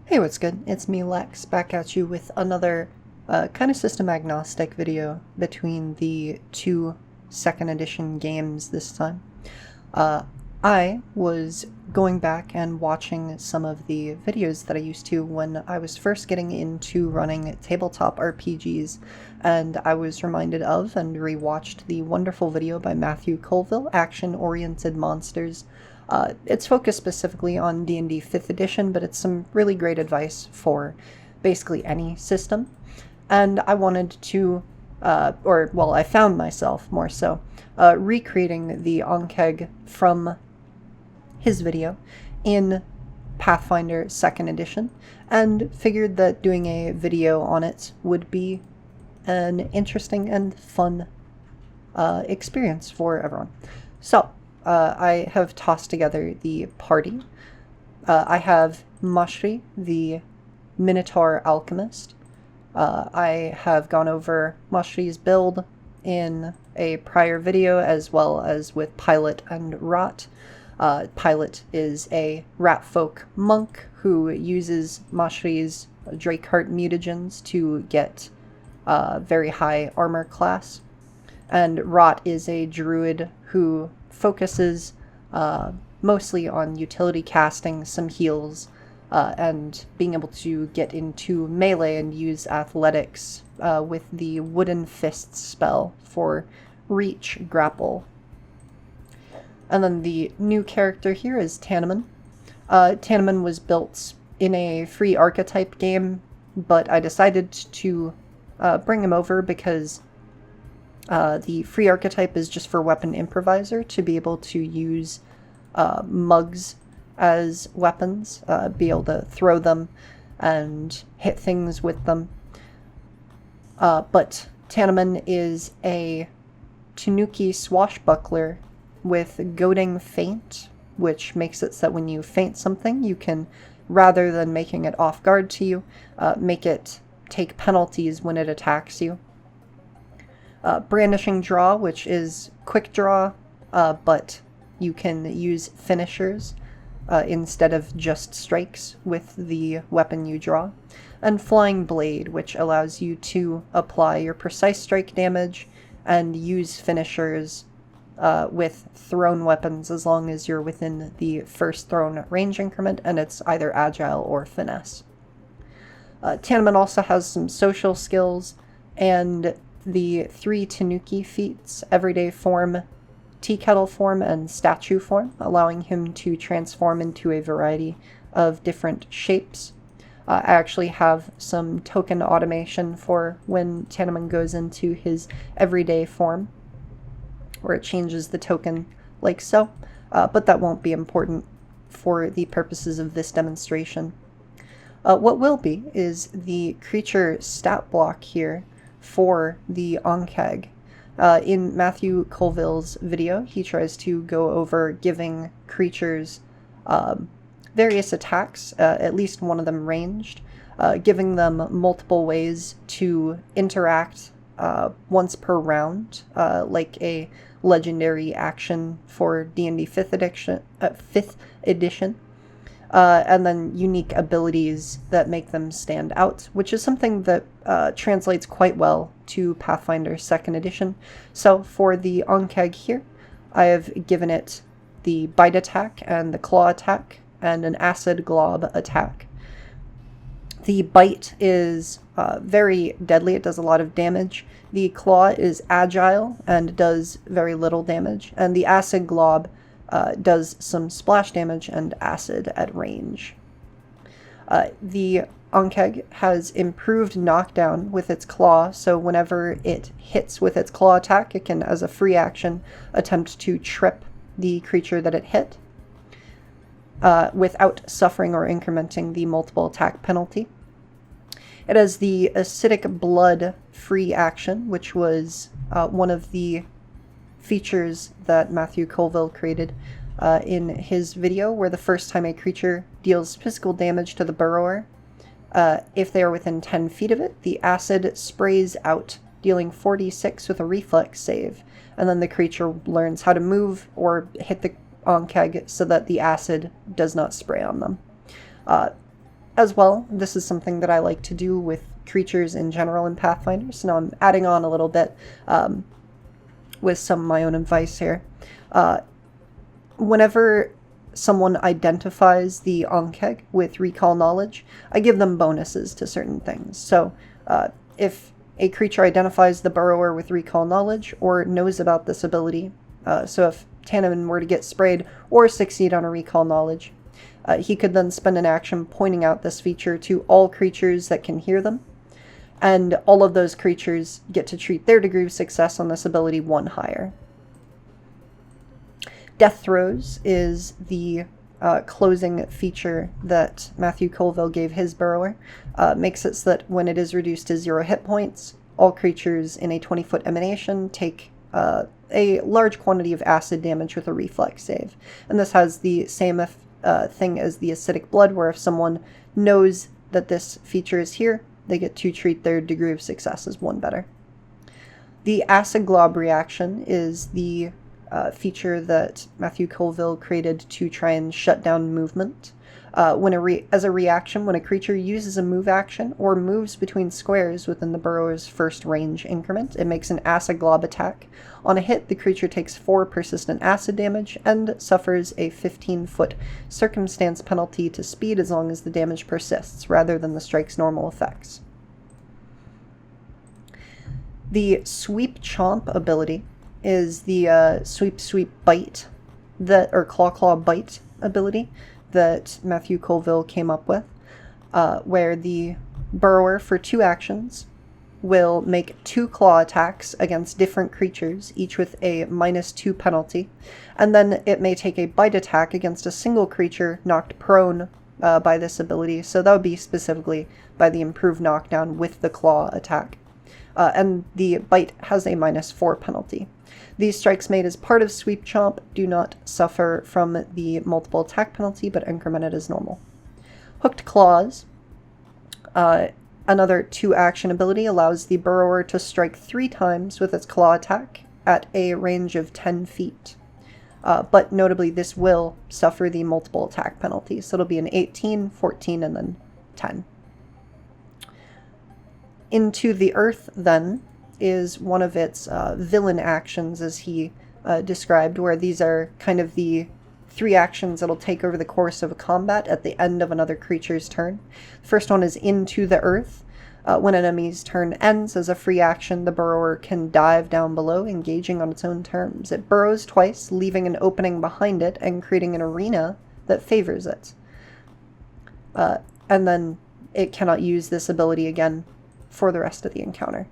Hey, what's good? It's me, Lex, back at you with another kind of system agnostic video between the two second edition games this time. Uh, I was going back and watching some of the videos that I used to when I was first getting into running tabletop RPGs, and I was reminded of and rewatched the wonderful video by Matthew Colville, Action-Oriented Monsters. It's focused specifically on D&D 5th edition, but it's some really great advice for basically any system. And I wanted to, I found myself more so, recreating the Onkeg from his video in Pathfinder 2nd edition, and figured that doing a video on it would be an interesting and fun experience for everyone. So, I have tossed together the party. I have Mashri, the Minotaur Alchemist. I have gone over Mashri's build in a prior video, as well as with Pilot and Rot. Pilot is a Ratfolk monk who uses Mashri's Drakeheart mutagens to get very high armor class. And Rot is a druid who focuses mostly on utility casting, some heals, and being able to get into melee and use athletics with the Wooden Fists spell for reach, grapple. And then the new character here is Tanneman. Tanneman was built in a free archetype game, but I decided to bring him over because the free archetype is just for weapon improviser, to be able to use mugs as weapons, be able to throw them and hit things with them. But Tanneman is a Tanuki swashbuckler with goading feint, which makes it so that when you feint something, you can, rather than making it off guard to you, make it take penalties when it attacks you. Brandishing draw, which is quick draw, but you can use finishers instead of just strikes with the weapon you draw. And Flying Blade, which allows you to apply your precise strike damage and use finishers with thrown weapons as long as you're within the first thrown range increment, and it's either agile or finesse. Tanneman also has some social skills and the 3 Tanuki feats: Everyday Form, Tea Kettle Form, and Statue Form, allowing him to transform into a variety of different shapes. I actually have some token automation for when Tanneman goes into his Everyday Form, where it changes the token like so, but that won't be important for the purposes of this demonstration. What will be is the creature stat block here for the Onkeg. In Matthew Colville's video, he tries to go over giving creatures various attacks, at least one of them ranged, giving them multiple ways to interact once per round, like a legendary action for D&D 5th edition, and then unique abilities that make them stand out, which is something that translates quite well to Pathfinder 2nd edition. So for the Onkeg here, I have given it the bite attack and the claw attack and an acid glob attack. The bite is very deadly. It does a lot of damage. The claw is agile and does very little damage. And the acid glob does some splash damage and acid at range. The Onkeg has improved knockdown with its claw, so whenever it hits with its claw attack, it can, as a free action, attempt to trip the creature that it hit without suffering or incrementing the multiple attack penalty. It has the acidic blood free action, which was one of the features that Matthew Colville created in his video, where the first time a creature deals physical damage to the burrower, if they are within 10 feet of it, the acid sprays out, dealing 4d6 with a reflex save, and then the creature learns how to move or hit the Onkeg so that the acid does not spray on them. As well, this is something that I like to do with creatures in general in Pathfinder, so now I'm adding on a little bit with some of my own advice here. Whenever someone identifies the Ankeg with recall knowledge, I give them bonuses to certain things. So if a creature identifies the Burrower with recall knowledge or knows about this ability, so if Tanneman were to get sprayed or succeed on a recall knowledge, he could then spend an action pointing out this feature to all creatures that can hear them, and all of those creatures get to treat their degree of success on this ability 1 higher. Death Throes is the closing feature that Matthew Colville gave his Burrower. Makes it so that when it is reduced to 0 hit points, all creatures in a 20-foot emanation take a large quantity of acid damage with a reflex save. And this has the same thing as the acidic blood, where if someone knows that this feature is here, they get to treat their degree of success as 1 better. The acid glob reaction is the feature that Matthew Colville created to try and shut down movement. As a reaction, when a creature uses a move action or moves between squares within the burrower's first range increment, it makes an acid glob attack. On a hit, the creature takes 4 persistent acid damage and suffers a 15-foot circumstance penalty to speed as long as the damage persists, rather than the strike's normal effects. The Sweep Chomp ability is the Sweep Bite, or Claw Bite ability that Matthew Colville came up with, where the burrower for 2 actions will make 2 claw attacks against different creatures, each with a -2 penalty, and then it may take a bite attack against a single creature knocked prone by this ability, so that would be specifically by the improved knockdown with the claw attack. And the bite has a -4 penalty. These strikes made as part of Sweep Chomp do not suffer from the multiple attack penalty, but incremented as normal. Hooked Claws, another 2-action ability, allows the burrower to strike 3 times with its claw attack at a range of 10 feet. But notably, this will suffer the multiple attack penalty, so it'll be an 18, 14, and then 10. Into the Earth, then, is one of its villain actions, as he described, where these are kind of the 3 actions it'll take over the course of a combat at the end of another creature's turn. The first one is Into the Earth. When an enemy's turn ends, as a free action, the burrower can dive down below, engaging on its own terms. It burrows twice, leaving an opening behind it and creating an arena that favors it. And then it cannot use this ability again for the rest of the encounter.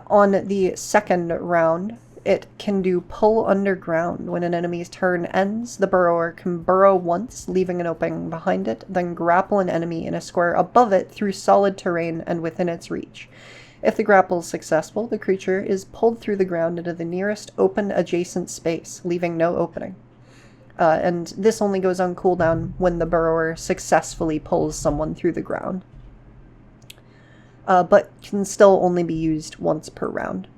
On the second round, it can do Pull Underground. When an enemy's turn ends, the burrower can burrow once, leaving an opening behind it, then grapple an enemy in a square above it through solid terrain and within its reach. If the grapple is successful, the creature is pulled through the ground into the nearest open adjacent space, leaving no opening. And this only goes on cooldown when the burrower successfully pulls someone through the ground. But can still only be used once per round.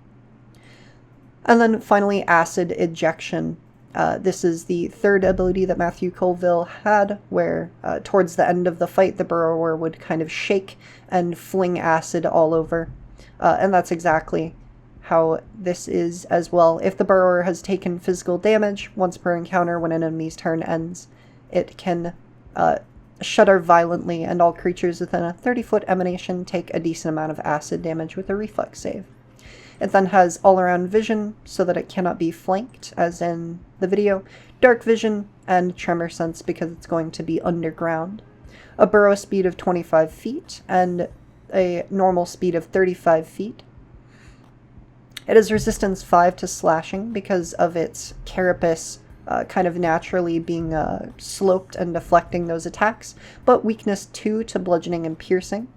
And then finally, Acid Ejection. This is the 3rd ability that Matthew Colville had, where towards the end of the fight, the burrower would kind of shake and fling acid all over. And that's exactly how this is as well. If the burrower has taken physical damage once per encounter when an enemy's turn ends, it can shudder violently, and all creatures within a 30-foot emanation take a decent amount of acid damage with a reflex save. It then has all-around vision, so that it cannot be flanked, as in the video, dark vision, and tremor sense because it's going to be underground. A burrow speed of 25 feet, and a normal speed of 35 feet. It has resistance 5 to slashing because of its carapace kind of naturally being sloped and deflecting those attacks, but weakness 2 to bludgeoning and piercing,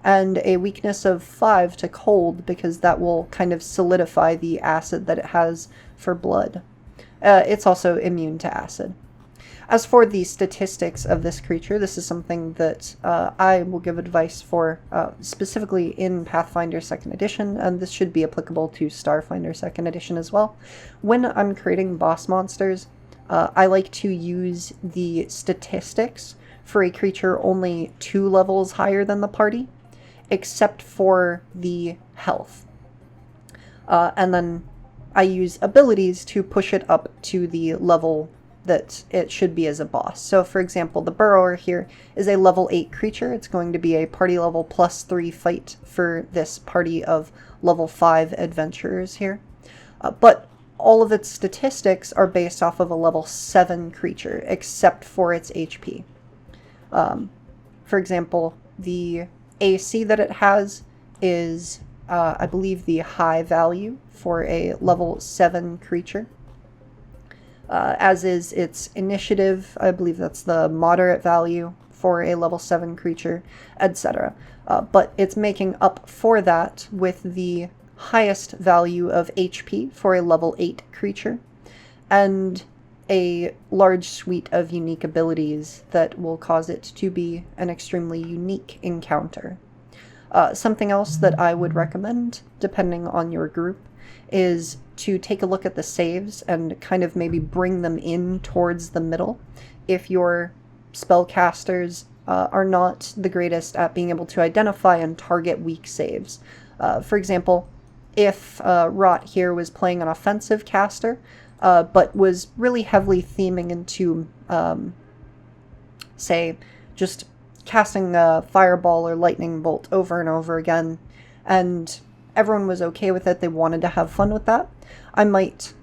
and a weakness of 5 to cold because that will kind of solidify the acid that it has for blood. It's also immune to acid. As for the statistics of this creature, this is something that I will give advice for specifically in Pathfinder 2nd Edition, and this should be applicable to Starfinder 2nd Edition as well. When I'm creating boss monsters, I like to use the statistics for a creature only 2 levels higher than the party, except for the health. And then I use abilities to push it up to the level that it should be as a boss. So for example, the Burrower here is a level 8 creature. It's going to be a party level +3 fight for this party of level 5 adventurers here. But all of its statistics are based off of a level 7 creature, except for its HP. For example, the AC that it has is, I believe, the high value for a level 7 creature. As is its initiative. I believe that's the moderate value for a level 7 creature, etc. But it's making up for that with the highest value of HP for a level 8 creature, and a large suite of unique abilities that will cause it to be an extremely unique encounter. Something else that I would recommend, depending on your group, is to take a look at the saves and kind of maybe bring them in towards the middle if your spellcasters are not the greatest at being able to identify and target weak saves. For example, if Rot here was playing an offensive caster, but was really heavily theming into, say, just casting a fireball or lightning bolt over and over again, and everyone was okay with it, they wanted to have fun with that, I might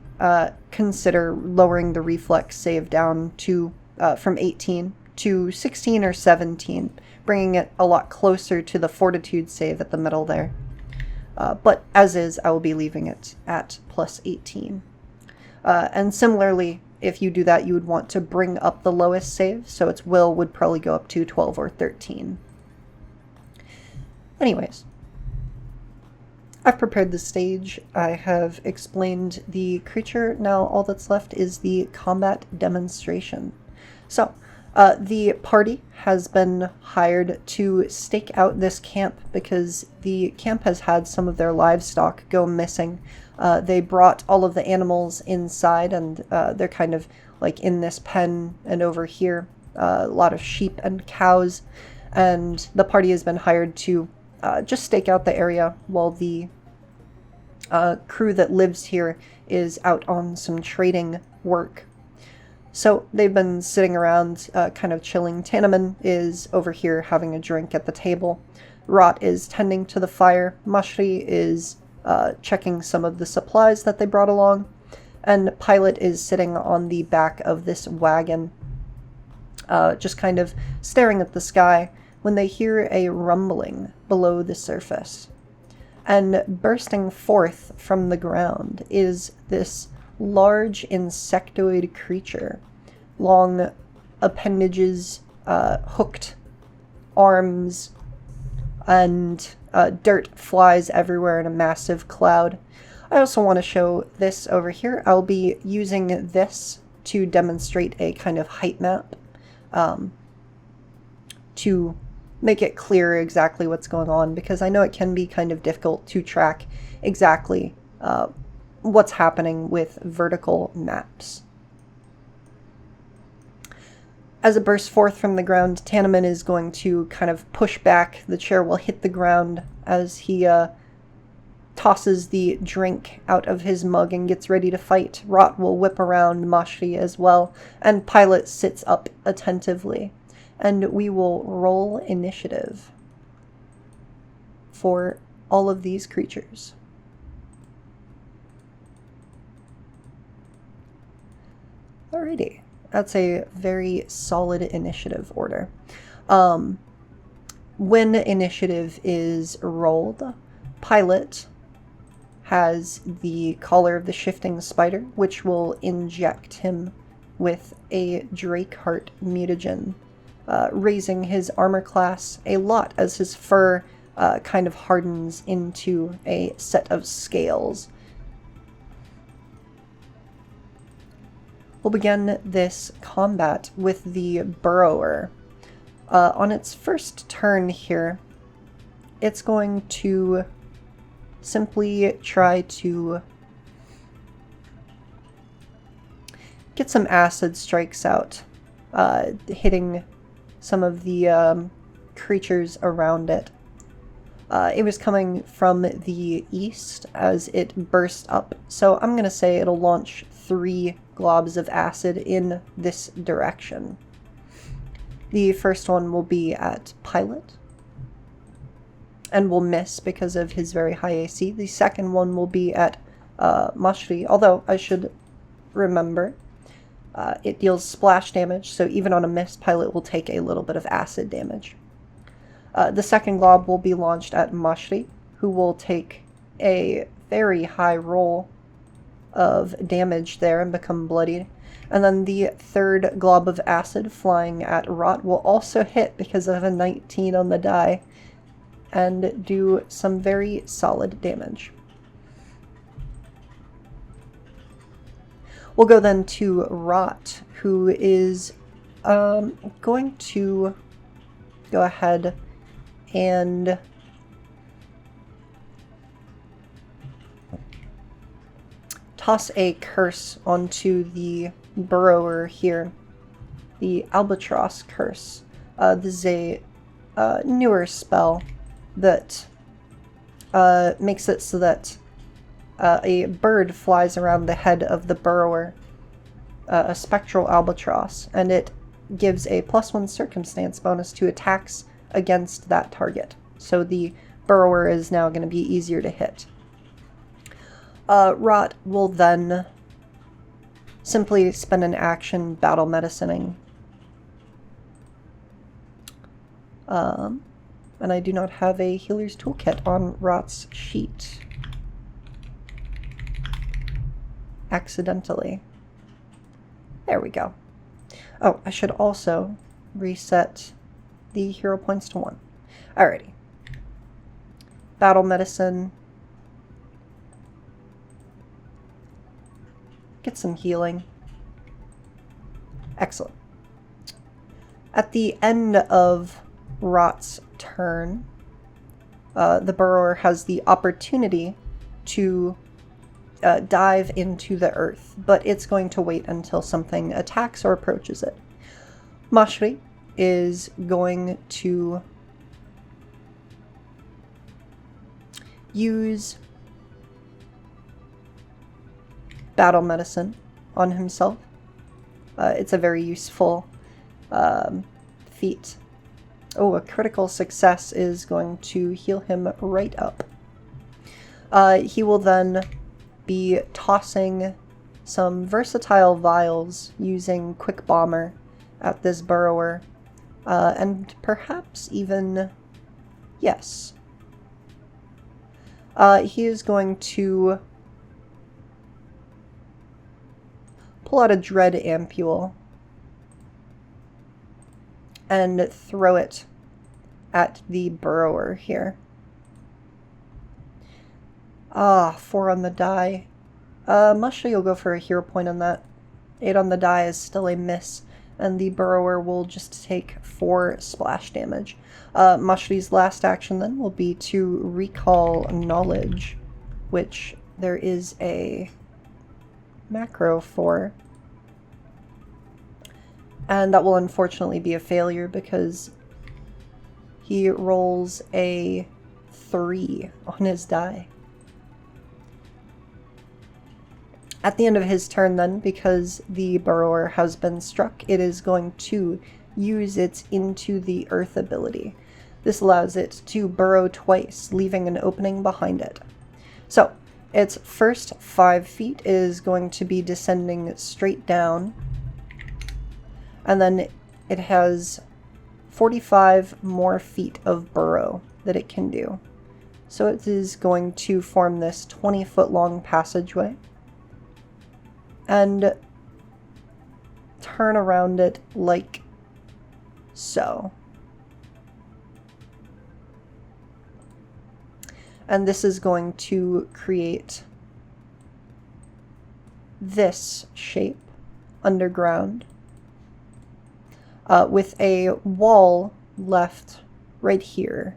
consider lowering the reflex save down to from 18 to 16 or 17, bringing it a lot closer to the fortitude save at the middle there. But as is, I will be leaving it at +18. And similarly, if you do that, you would want to bring up the lowest save, so its will would probably go up to 12 or 13. Anyways, I've prepared the stage, I have explained the creature, now all that's left is the combat demonstration. So, the party has been hired to stake out this camp because the camp has had some of their livestock go missing. They brought all of the animals inside, and they're kind of like in this pen and over here, a lot of sheep and cows, and the party has been hired to just stake out the area while the crew that lives here is out on some trading work. So they've been sitting around kind of chilling. Tanneman is over here having a drink at the table. Rot is tending to the fire. Mashri is checking some of the supplies that they brought along. And Pilot is sitting on the back of this wagon, just kind of staring at the sky when they hear a rumbling below the surface. And bursting forth from the ground is this large insectoid creature. Long appendages, hooked arms, and dirt flies everywhere in a massive cloud. I also want to show this over here. I'll be using this to demonstrate a kind of height map to make it clear exactly what's going on, because I know it can be kind of difficult to track exactly what's happening with vertical maps. As it bursts forth from the ground, Tanneman is going to kind of push back. The chair will hit the ground as he tosses the drink out of his mug and gets ready to fight. Rot will whip around Mashri as well, and Pilot sits up attentively. And we will roll initiative for all of these creatures. Alrighty, that's a very solid initiative order. When initiative is rolled, Pilot has the collar of the shifting spider, which will inject him with a Drakeheart mutagen, raising his armor class a lot as his fur kind of hardens into a set of scales. We'll begin this combat with the Burrower. On its first turn here, it's going to simply try to get some acid strikes out, hitting some of the creatures around it. It was coming from the east as it burst up, so I'm going to say it'll launch 3 globs of acid in this direction. The first one will be at Pilot, and will miss because of his very high AC. The second one will be at Mashri, although I should remember it deals splash damage, so even on a miss, Pilot will take a little bit of acid damage. The second glob will be launched at Mashri, who will take a very high roll of damage there and become bloodied. And then the third glob of acid flying at Rot will also hit because of a 19 on the die and do some very solid damage. We'll go then to Rot, who is going to go ahead and toss a curse onto the Burrower here. The Albatross Curse. This is a newer spell that makes it so that a bird flies around the head of the Burrower, a spectral albatross, and it gives a +1 circumstance bonus to attacks against that target. So the Burrower is now going to be easier to hit. Rot will then simply spend an action battle medicining. And I do not have a healer's toolkit on Rot's sheet. Accidentally. There we go. Oh, I should also reset the hero points to 1. Alrighty. Battle medicine. Get some healing. Excellent. At the end of Rot's turn, the Burrower has the opportunity to dive into the earth, but it's going to wait until something attacks or approaches it. Mashri is going to use battle medicine on himself. It's a very useful feat. Oh, a critical success is going to heal him right up. He will then be tossing some versatile vials using Quick Bomber at this Burrower, and perhaps even, yes. He is going to pull out a Dread Ampule and throw it at the Burrower here. 4 on the die. Musha, you'll go for a hero point on that. 8 on the die is still a miss, and the Burrower will just take 4 splash damage. Mushri's last action then will be to recall knowledge, which there is a macro for. And that will unfortunately be a failure because he rolls a 3 on his die. At the end of his turn then, because the Burrower has been struck, it is going to use its Into the Earth ability. This allows it to burrow twice, leaving an opening behind it. So, its first 5 feet is going to be descending straight down, and then it has 45 more feet of burrow that it can do. So it is going to form this 20-foot long passageway and turn around it like so. And this is going to create this shape underground, with a wall left right here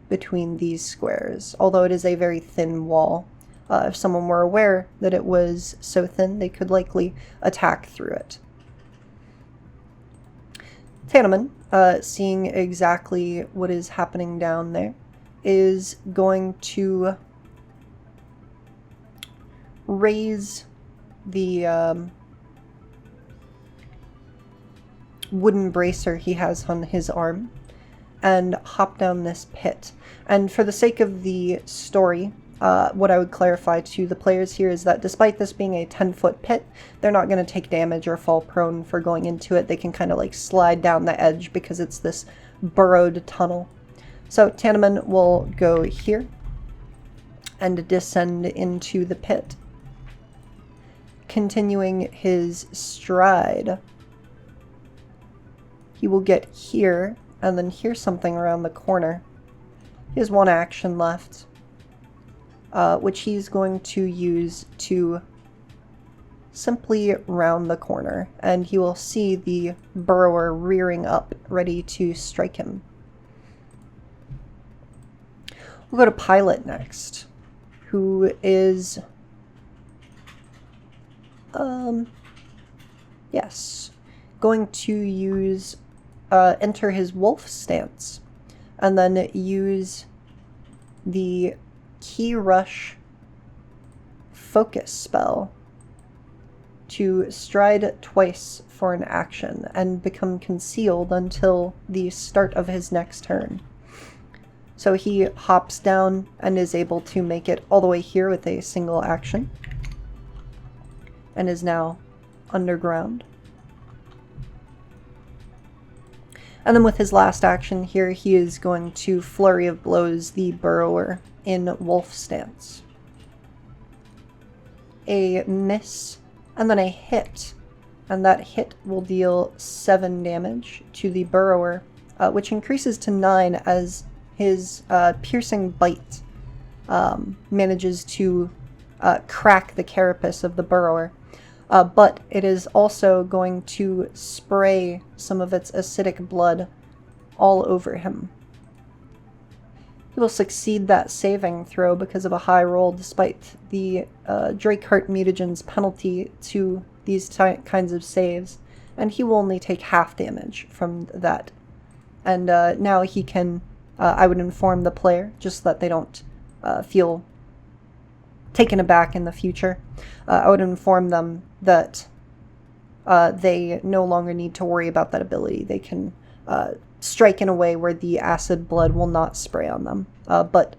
between these squares, although it is a very thin wall. If someone were aware that it was so thin, they could likely attack through it. Tanneman, seeing exactly what is happening down there, is going to raise the wooden bracer he has on his arm and hop down this pit. And for the sake of the story, what I would clarify to the players here is that despite this being a 10-foot pit, they're not going to take damage or fall prone for going into it. They can kind of like slide down the edge because it's this burrowed tunnel. So Tanneman will go here and descend into the pit, continuing his stride. He will get here and then hear something around the corner. He has one action left, which he's going to use to simply round the corner, and he will see the burrower rearing up, ready to strike him. We'll go to Pilot next, who is, going to use, enter his wolf stance, and then use the Key Rush focus spell to stride twice for an action and become concealed until the start of his next turn. So he hops down and is able to make it all the way here with a single action, and is now underground. And then with his last action here, he is going to Flurry of Blows the burrower in wolf stance. A miss, and then a hit. And that hit will deal 7 damage to the burrower, which increases to 9 as his piercing bite manages to crack the carapace of the burrower. But it is also going to spray some of its acidic blood all over him. He will succeed that saving throw because of a high roll, despite the Drakeheart mutagen's penalty to these kinds of saves, and he will only take half damage from that. And now he can, I would inform the player, just so that they don't feel taken aback in the future. I would inform them that they no longer need to worry about that ability. They can strike in a way where the acid blood will not spray on them. But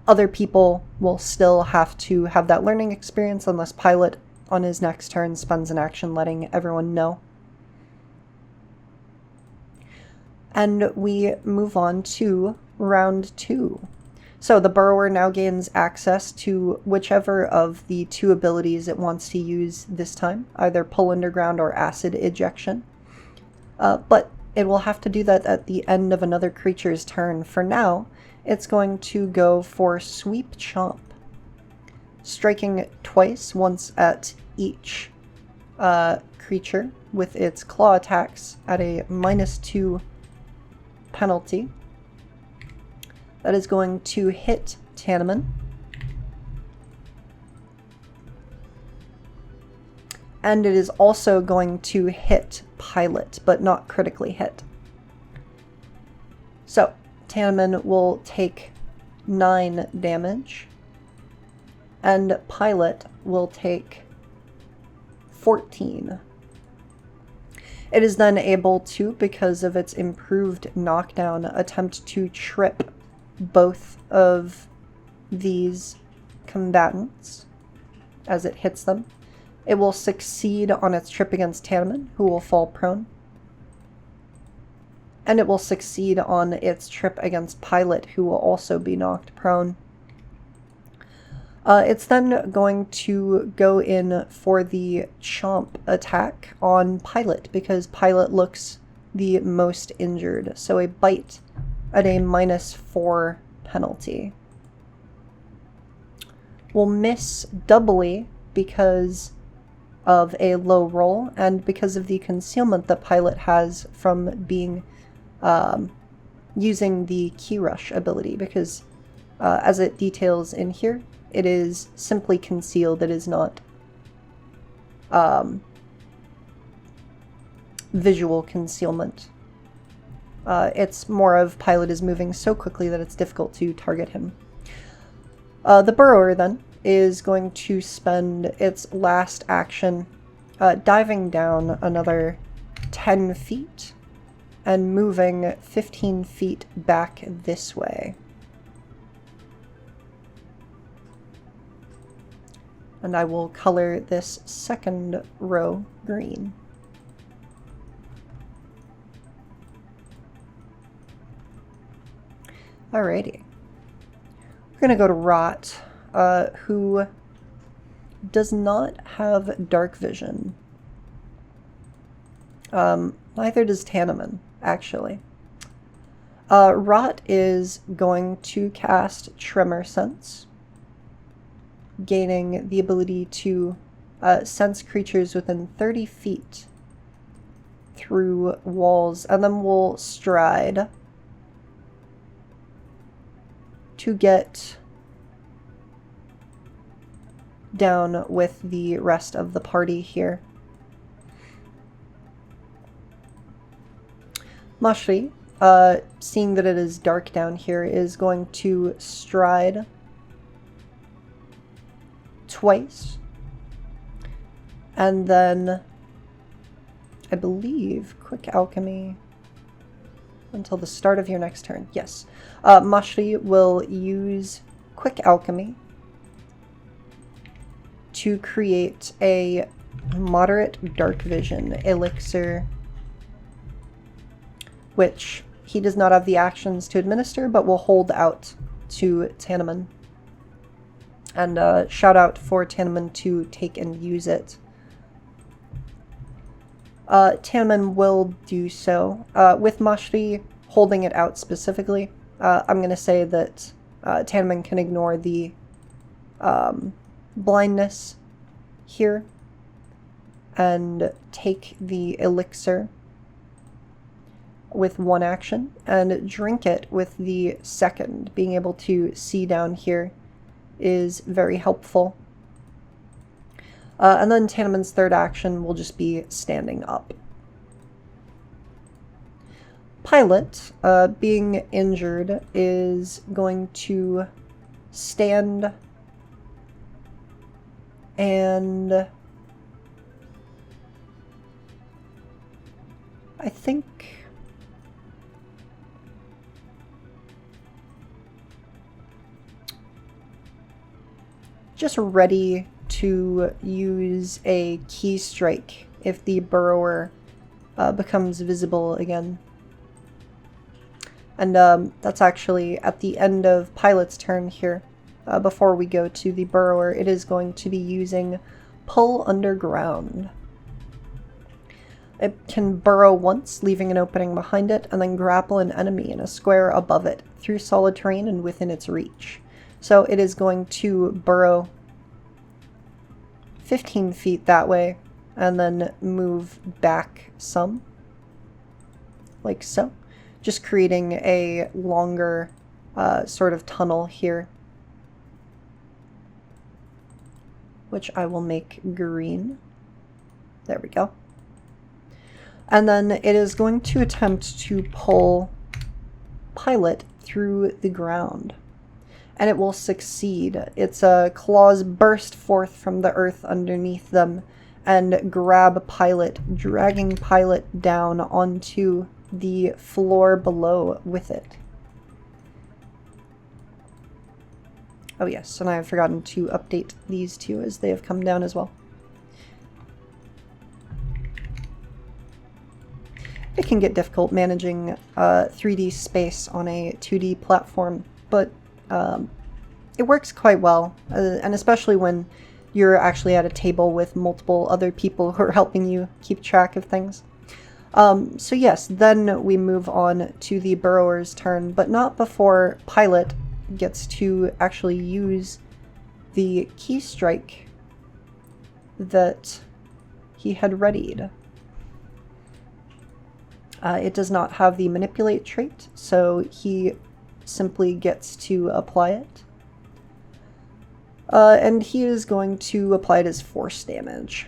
other people will still have to have that learning experience unless Pilot on his next turn spends an action letting everyone know. And we move on to round 2. So the burrower now gains access to whichever of the 2 abilities it wants to use this time, either Pull Underground or Acid Ejection. But it will have to do that at the end of another creature's turn. For now, it's going to go for Sweep Chomp, striking twice, once at each creature with its claw attacks at a -2 penalty. That is going to hit Tanneman. And it is also going to hit Pilot, but not critically hit. So, Tanneman will take 9 damage, and Pilot will take 14. It is then able to, because of its improved knockdown, attempt to trip both of these combatants as it hits them. It will succeed on its trip against Tanneman, who will fall prone. And it will succeed on its trip against Pilot, who will also be knocked prone. It's then going to go in for the Chomp attack on Pilot, because Pilot looks the most injured. So a bite at a -4 penalty will miss doubly because of a low roll and because of the concealment that Pilot has from being using the Key Rush ability, because as it details in here, it is simply concealed. It is not visual concealment. It's more of Pilot is moving so quickly that it's difficult to target him. The Burrower then is going to spend its last action diving down another 10 feet and moving 15 feet back this way. And I will color this second row green. Alrighty. We're going to go to Rot, who does not have dark vision. Neither does Tanneman, actually. Rot is going to cast Tremor Sense, gaining the ability to sense creatures within 30 feet through walls, and then we'll stride to get down with the rest of the party here. Mashri, seeing that it is dark down here, is going to stride twice, and then I believe Quick Alchemy until the start of your next turn. Yes. Mashri will use Quick Alchemy to create a moderate dark vision elixir, which he does not have the actions to administer, but will hold out to Tanneman. And shout out for Tanneman to take and use it. Tanneman will do so. With Mashri holding it out specifically, I'm going to say that Tanneman can ignore the blindness here and take the elixir with one action and drink it with the second. Being able to see down here is very helpful. And then Tanneman's third action will just be standing up. Pilot, being injured, is going to stand and I think just ready to use a key strike if the Burrower becomes visible again. And that's actually at the end of Pilot's turn here. Before we go to the Burrower, it is going to be using Pull Underground. It can burrow once, leaving an opening behind it, and then grapple an enemy in a square above it, through solid terrain and within its reach. So it is going to burrow 15 feet that way, and then move back some, like so. Just creating a longer sort of tunnel here, which I will make green. There we go. And then it is going to attempt to pull Pilot through the ground. And it will succeed. Its claws burst forth from the earth underneath them and grab Pilot, dragging Pilot down onto the floor below with it. Oh yes, and I have forgotten to update these two as they have come down as well. It can get difficult managing 3D space on a 2D platform, but it works quite well, and especially when you're actually at a table with multiple other people who are helping you keep track of things. So yes, then we move on to the Burrower's turn, but not before Pilot gets to actually use the key strike that he had readied. It does not have the manipulate trait, so he simply gets to apply it. And he is going to apply it as force damage,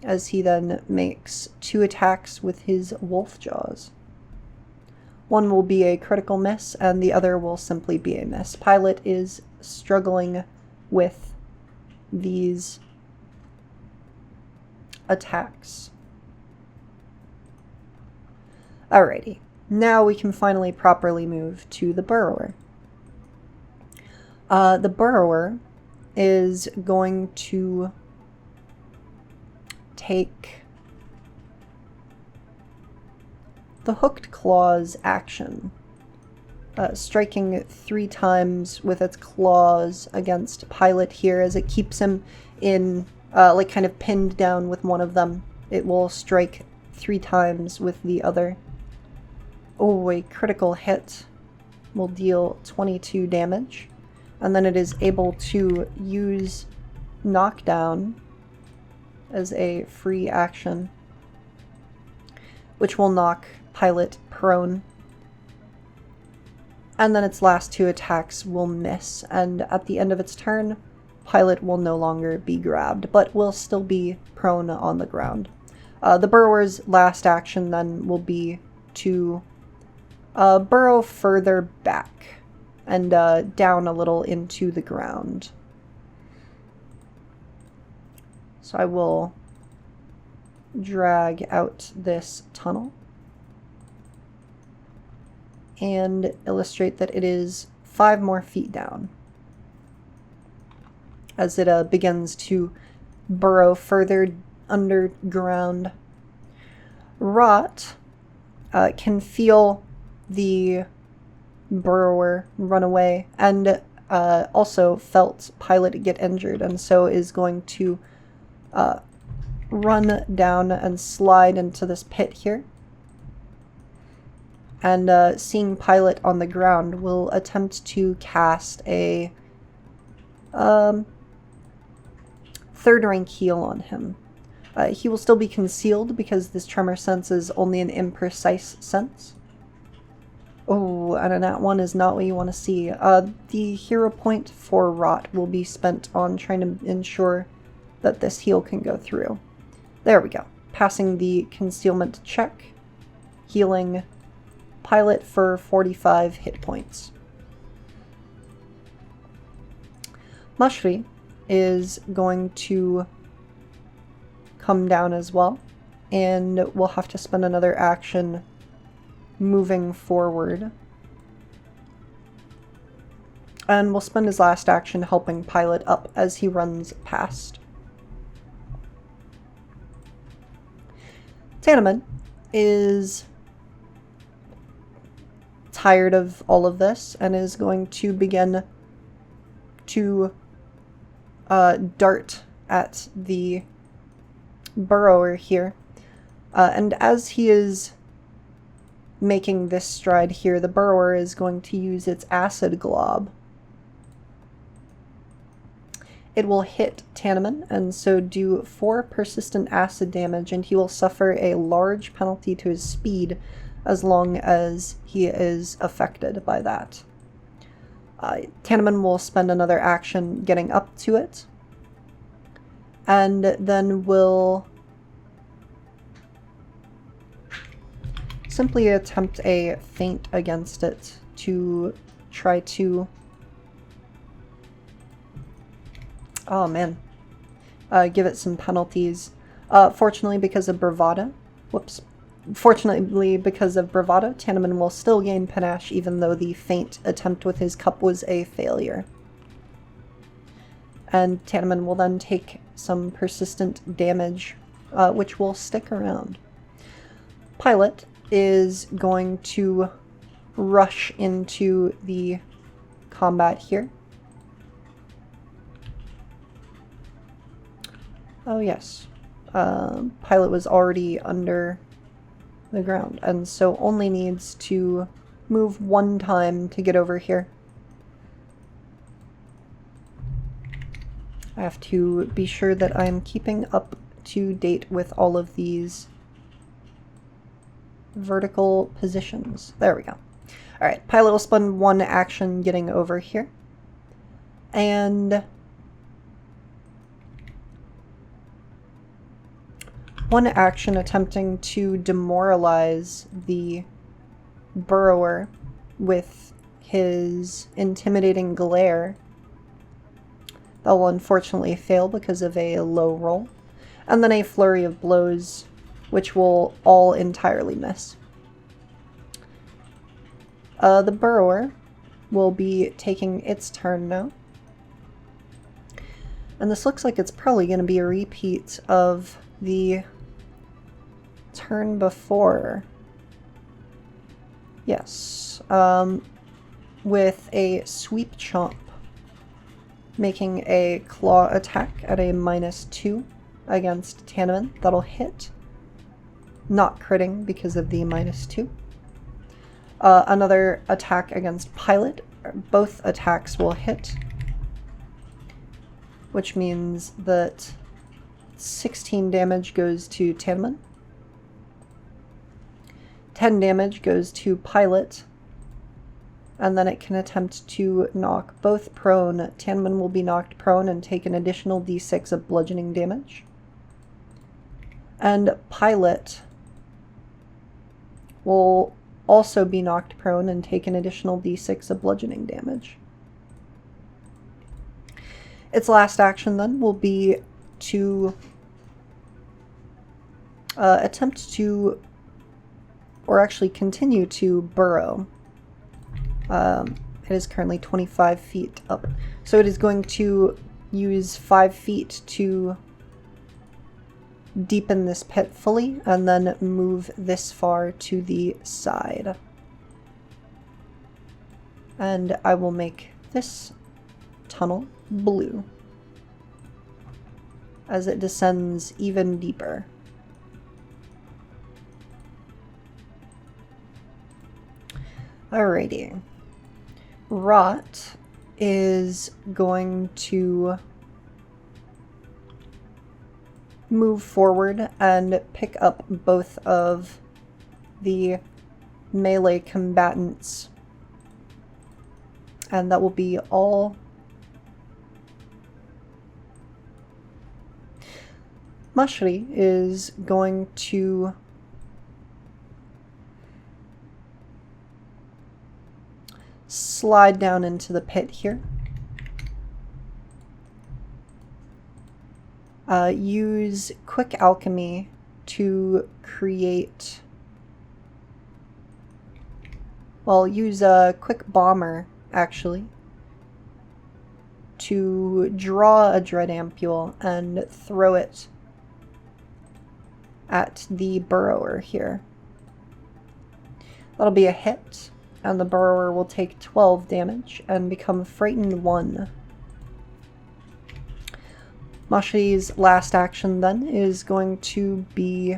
as he then makes 2 attacks with his wolf jaws. One will be a critical miss, and the other will simply be a miss. Pilot is struggling with these attacks. Alrighty, now we can finally properly move to the Burrower. The Burrower is going to take the Hooked Claws action, striking 3 times with its claws against Pilot here as it keeps him in, like kind of pinned down with one of them. It will strike 3 times with the other. Oh, a critical hit will deal 22 damage. And then it is able to use Knockdown as a free action, which will knock Pilot prone. And then its last 2 attacks will miss, and at the end of its turn, Pilot will no longer be grabbed, but will still be prone on the ground. The Burrower's last action then will be to burrow further back and down a little into the ground. So I will drag out this tunnel and illustrate that it is 5 more feet down as it begins to burrow further underground. Rot can feel the Burrower run away and also felt Pilot get injured, and so is going to run down and slide into this pit here. And seeing Pilot on the ground, will attempt to cast a 3rd rank heal on him. He will still be concealed because this tremor sense is only an imprecise sense. Oh, and a nat 1 is not what you want to see. The hero point for Rot will be spent on trying to ensure that this heal can go through. There we go. Passing the concealment check, healing Pilot for 45 hit points. Mushri is going to come down as well, and we'll have to spend another action moving forward. And we'll spend his last action helping Pilot up as he runs past. Tanneman is tired of all of this and is going to begin to dart at the Burrower here. And as he is making this stride here, the Burrower is going to use its Acid Glob. It will hit Tanneman and so do 4 persistent acid damage, and he will suffer a large penalty to his speed as long as he is affected by that. Tanneman will spend another action getting up to it, and then will simply attempt a feint against it to try to... Oh man. Give it some penalties. Fortunately, because of bravado, Fortunately, because of bravado, Tanneman will still gain panache even though the feint attempt with his cup was a failure. And Tanneman will then take some persistent damage, which will stick around. Pilot is going to rush into the combat here. Oh yes, Pilot was already under the ground, and so only needs to move 1 time to get over here. I have to be sure that I'm keeping up to date with all of these vertical positions. There we go. Alright, Pilot will spend 1 action getting over here. And 1 action attempting to demoralize the Burrower with his intimidating glare. That will unfortunately fail because of a low roll. And then a flurry of blows, which will all entirely miss. The Burrower will be taking its turn now. And this looks like it's probably going to be a repeat of the turn before. Yes. With a sweep chomp, making a claw attack at a -2 against Tanneman. That'll hit. Not critting because of the -2. Another attack against Pilot. Both attacks will hit, which means that 16 damage goes to Tanneman. 10 damage goes to Pilot, and then it can attempt to knock both prone. Tanneman will be knocked prone and take an additional d6 of bludgeoning damage. And Pilot will also be knocked prone and take an additional d6 of bludgeoning damage. Its last action then will be to attempt to, or actually continue to burrow. It is currently 25 feet up. So it is going to use 5 feet to deepen this pit fully, and then move this far to the side. And I will make this tunnel blue as it descends even deeper. Alrighty. Rot is going to move forward and pick up both of the melee combatants. And that will be all. Mashri is going to slide down into the pit here. Use Quick Alchemy to create... Well, use a Quick Bomber, actually, to draw a Dread Ampule and throw it at the Burrower here. That'll be a hit, and the Burrower will take 12 damage and become Frightened 1. Mashri's last action then is going to be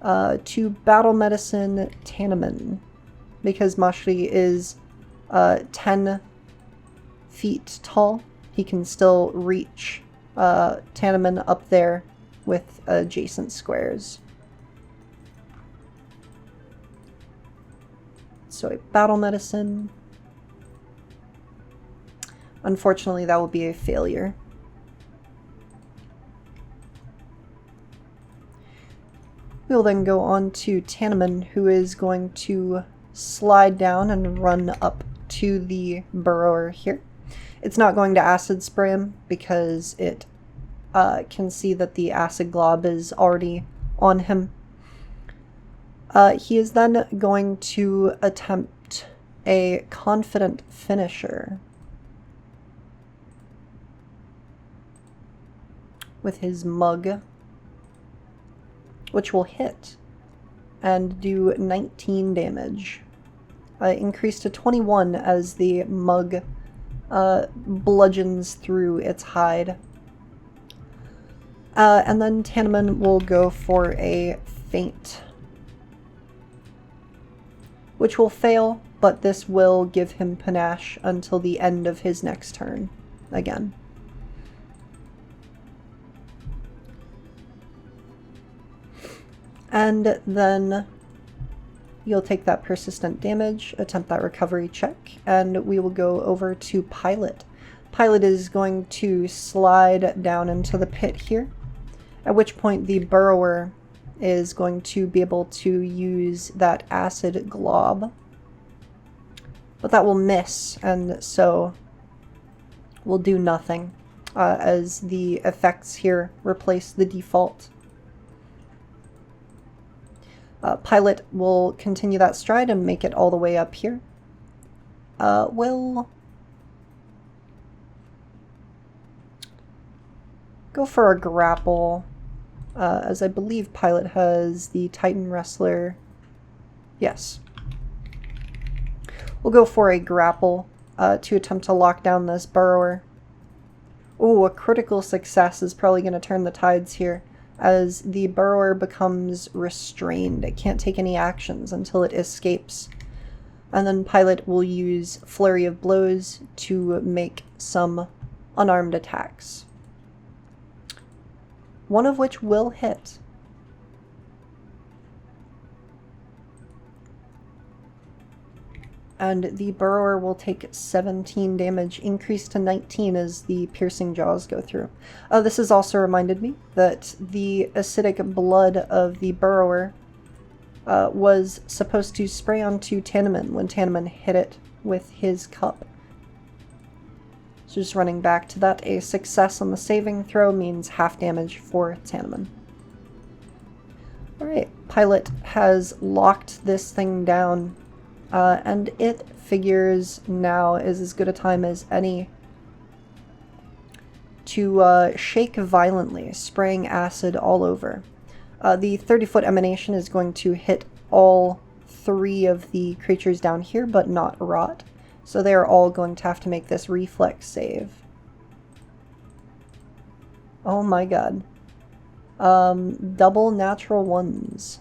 to Battle Medicine Tanneman, because Mashri is 10 feet tall. He can still reach Tanneman up there with adjacent squares. So a Battle Medicine. Unfortunately, that will be a failure. We'll then go on to Tanneman, who is going to slide down and run up to the Burrower here. It's not going to acid spray him because it can see that the acid glob is already on him. He is then going to attempt a confident finisher with his mug, which will hit and do 19 damage. Increased to 21 as the mug bludgeons through its hide. And then Tanneman will go for a feint, which will fail, but this will give him panache until the end of his next turn again. And then you'll take that persistent damage, attempt that recovery check, and we will go over to Pilot. Pilot is going to slide down into the pit here, at which point the Burrower is going to be able to use that acid glob, but that will miss, and so will do nothing, as the effects here replace the default. Pilot will continue that stride and make it all the way up here. We'll go for a grapple, as I believe Pilot has the Titan Wrestler. Yes. We'll go for a grapple to attempt to lock down this Burrower. Ooh, a critical success is probably going to turn the tides here, as the Burrower becomes restrained. It can't take any actions until it escapes. And then Pilot will use Flurry of Blows to make some unarmed attacks, one of which will hit. And the Burrower will take 17 damage, increased to 19 as the piercing jaws go through. This has also reminded me that the acidic blood of the Burrower was supposed to spray onto Tanneman when Tanneman hit it with his cup. So just running back to that, a success on the saving throw means half damage for Tanneman. Alright, Pilot has locked this thing down, and it figures now is as good a time as any to shake violently, spraying acid all over. The 30-foot emanation is going to hit all 3 of the creatures down here, but not Rot. So they are all going to have to make this reflex save. Oh my god. Double natural ones.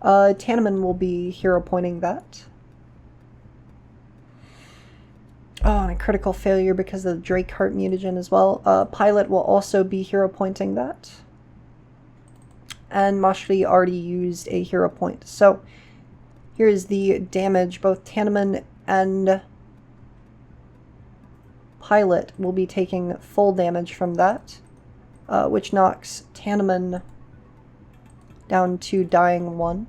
Tanneman will be hero pointing that. Oh, and a critical failure because of the Drakeheart mutagen as well. Pilot will also be hero pointing that. And Mashri already used a hero point. So here's the damage. Both Tanneman and Pilot will be taking full damage from that, which knocks Tanneman down to dying 1.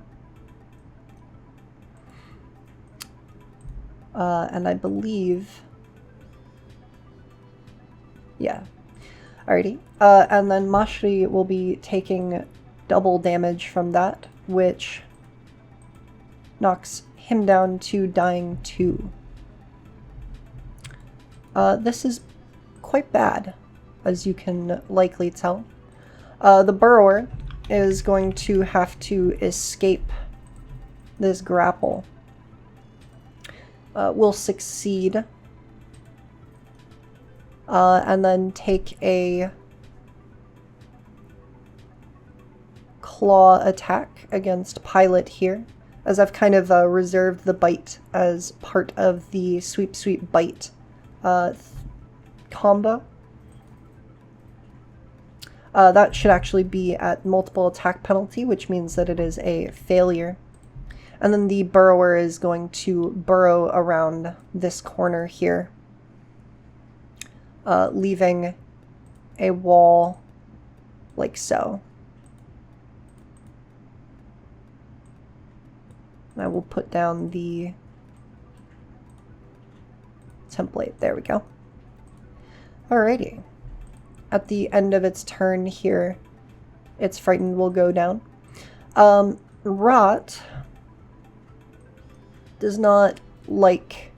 And I believe... yeah. Alrighty. And then Mashri will be taking double damage from that, which knocks him down to dying 2. This is quite bad, as you can likely tell. The Burrower is going to have to escape this grapple. Will succeed, and then take a claw attack against Pilot here, as I've kind of reserved the bite as part of the sweep sweep bite combo. That should actually be at multiple attack penalty, which means that it is a failure. And then the Burrower is going to burrow around this corner here, leaving a wall like so. I will put down the template. There we go. Alrighty. At the end of its turn here, its frightened will go down. Rot does not like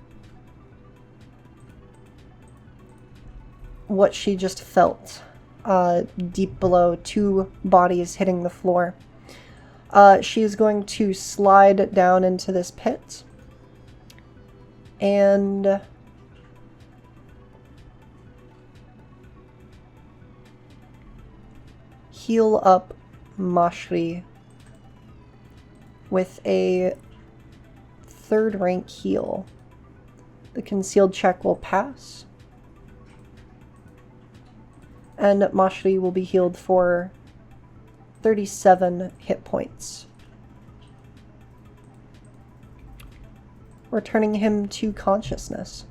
what she just felt deep below, 2 bodies hitting the floor. She is going to slide down into this pit and heal up Mashri with a 3rd rank heal. The concealed check will pass, and Mashri will be healed for 37 hit points, returning him to consciousness.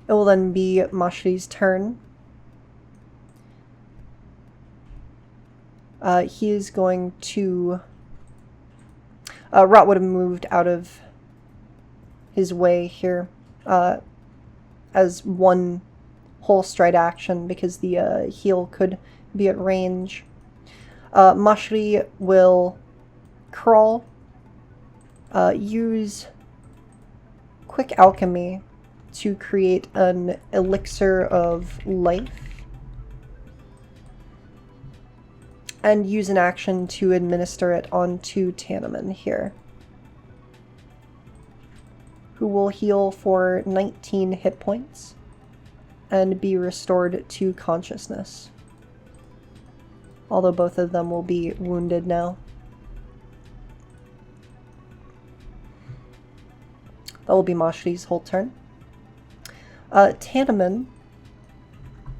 It will then be Mashri's turn, he is going to... Rot would have moved out of his way here as one whole stride action because the heal could be at range. Mashri will crawl, use quick alchemy to create an elixir of life, and use an action to administer it onto Tanneman here, who will heal for 19 hit points and be restored to consciousness. Although both of them will be wounded now. That will be Mashri's whole turn. Tanneman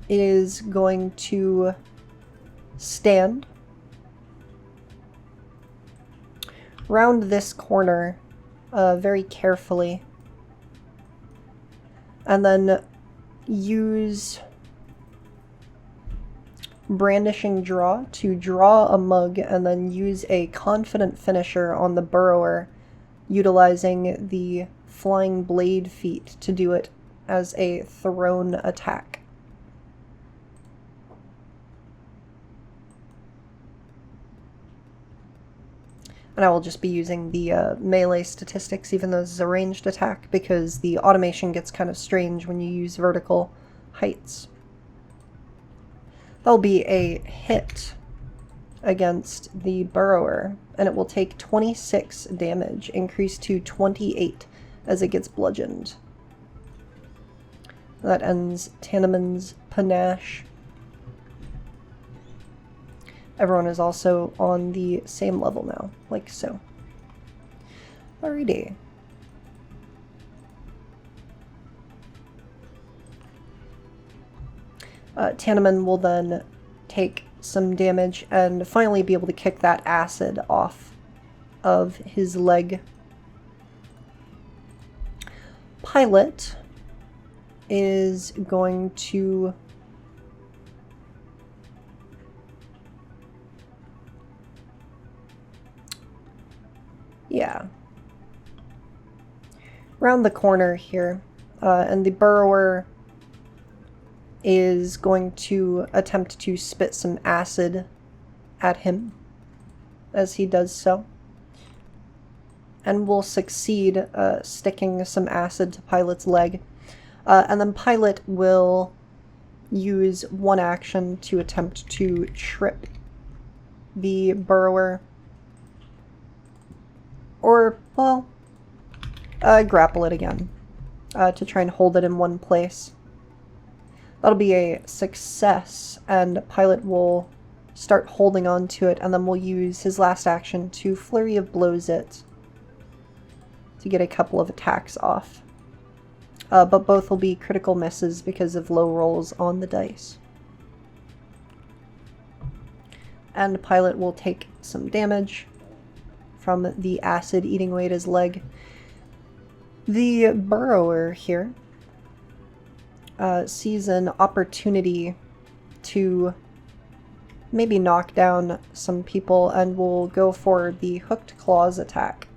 is going to stand round this corner very carefully, and then use Brandishing Draw to draw a mug, and then use a confident finisher on the Burrower, utilizing the Flying Blade feat to do it as a thrown attack. And I will just be using the melee statistics, even though this is a ranged attack, because the automation gets kind of strange when you use vertical heights. That'll be a hit against the Burrower, and it will take 26 damage, increased to 28 as it gets bludgeoned. That ends Tanneman's panache. Everyone is also on the same level now, like so. Alrighty. Tanneman will then take some damage and finally be able to kick that acid off of his leg. Pilot is going to round the corner here, and the Burrower is going to attempt to spit some acid at him as he does so, and will succeed sticking some acid to Pilot's leg. And then Pilot will use one action to attempt to trip the Burrower, or, well, grapple it again to try and hold it in one place. That'll be a success, and Pilot will start holding on to it, and then we'll use his last action to Flurry of Blows it to get a couple of attacks off. But both will be critical misses because of low rolls on the dice. And Pilot will take some damage from the acid eating away at his leg. The Burrower here sees an opportunity to maybe knock down some people and will go for the Hooked Claws attack.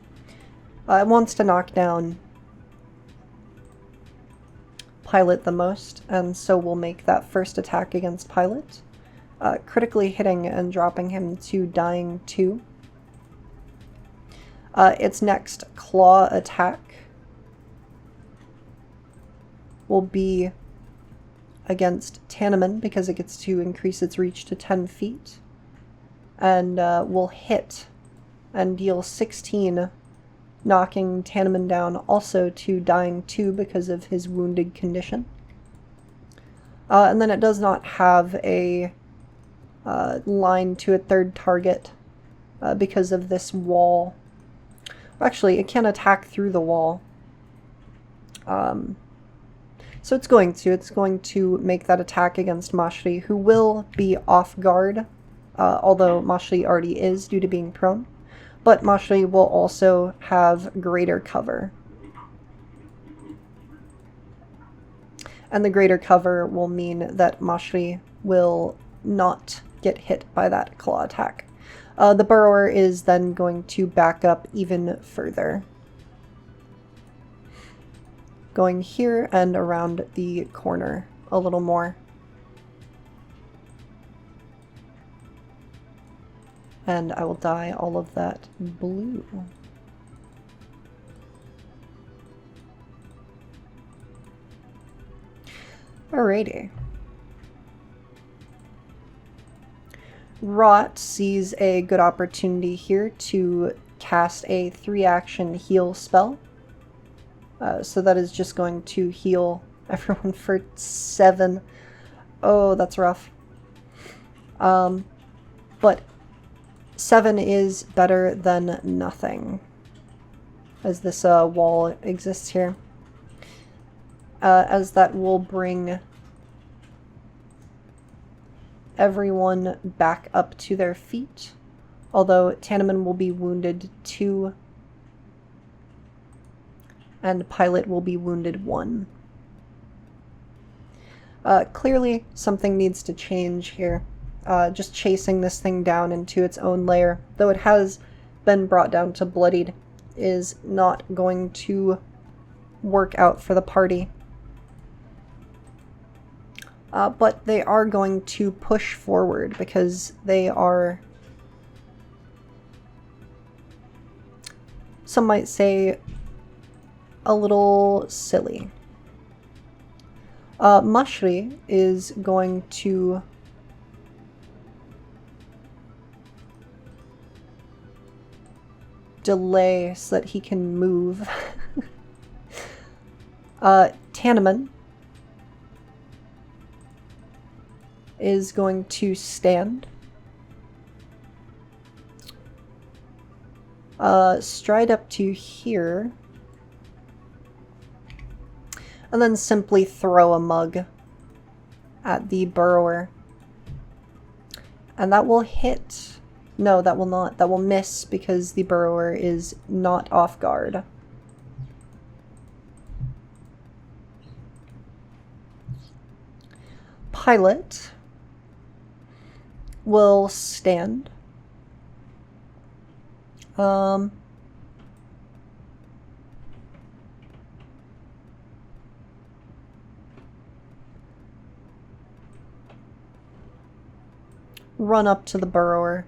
It wants to knock down Pilot the most, and so we'll make that first attack against Pilot, critically hitting and dropping him to dying 2. Its next claw attack will be against Tanneman because it gets to increase its reach to 10 feet, and will hit and deal 16, knocking Tanneman down also to dying 2 because of his wounded condition. And then it does not have a line to a third target because of this wall. Actually, it can attack through the wall. So it's going to make that attack against Mashri, who will be off guard, although Mashri already is due to being prone. But Mashri will also have greater cover. And the greater cover will mean that Mashri will not get hit by that claw attack. The Burrower is then going to back up even further, going here and around the corner a little more. And I will dye all of that blue. Alrighty. Rot sees a good opportunity here to cast a 3-action heal spell. So that is just going to heal everyone for 7. Oh, that's rough. But 7 is better than nothing, as this wall exists here. As that will bring everyone back up to their feet, although Tanneman will be wounded 2 and Pilot will be wounded 1. Clearly something needs to change here. Just chasing this thing down into its own lair, though it has been brought down to bloodied, is not going to work out for the party. But they are going to push forward because they are, some might say, a little silly. Mashri is going to delay so that he can move. Tanneman is going to stand. Stride up to here. And then simply throw a mug at the Burrower. And that will hit. No, that will not. That will miss because the Burrower is not off guard. Pilot will stand. Run up to the Burrower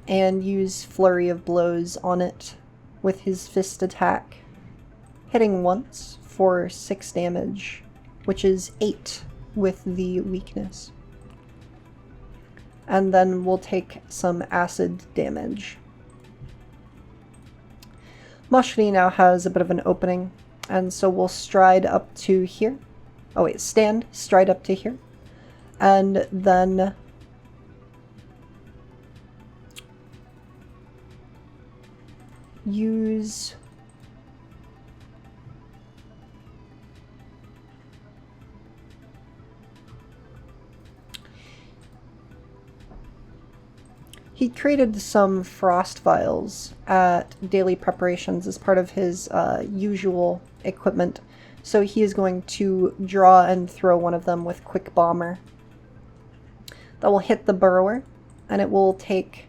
and use Flurry of Blows on it with his fist attack, hitting once for 6 damage, which is 8 with the weakness. And then we'll take some acid damage. Mashri now has a bit of an opening, and so we'll stride up to here. Oh wait, stand, stride up to here. And then use he created some frost vials at daily preparations as part of his usual equipment, so he is going to draw and throw one of them with Quick Bomber. That will hit the Burrower, and it will take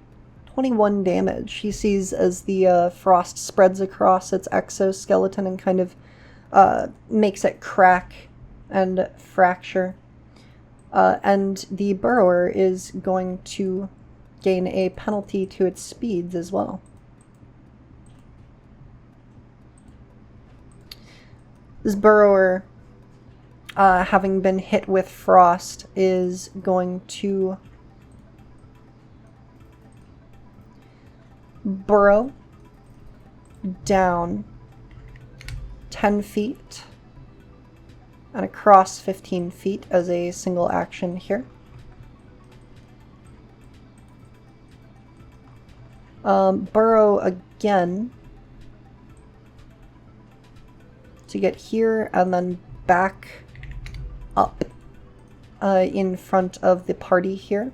21 damage. He sees as the frost spreads across its exoskeleton and kind of makes it crack and fracture. And the Burrower is going to gain a penalty to its speeds as well. This Burrower, having been hit with frost, is going to burrow down 10 feet and across 15 feet as a single action here. Burrow again to get here and then back up in front of the party here.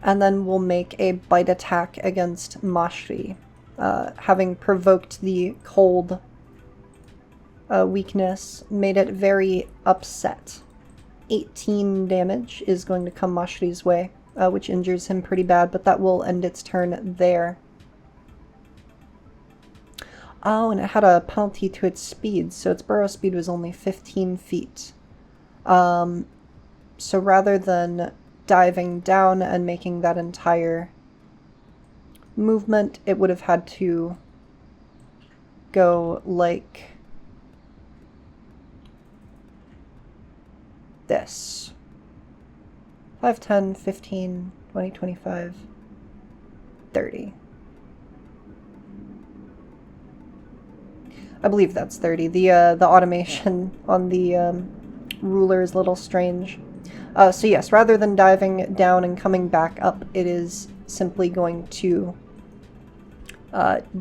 And then we'll make a bite attack against Mashri, having provoked the cold weakness made it very upset. 18 damage is going to come Mashri's way, which injures him pretty bad, but that will end its turn there. Oh, and it had a penalty to its speed, so its burrow speed was only 15 feet. So rather than diving down and making that entire movement, it would have had to go like this. 5, 10, 15, 20, 25, 30. I believe that's 30. The automation on the ruler is a little strange. So yes, rather than diving down and coming back up, it is simply going to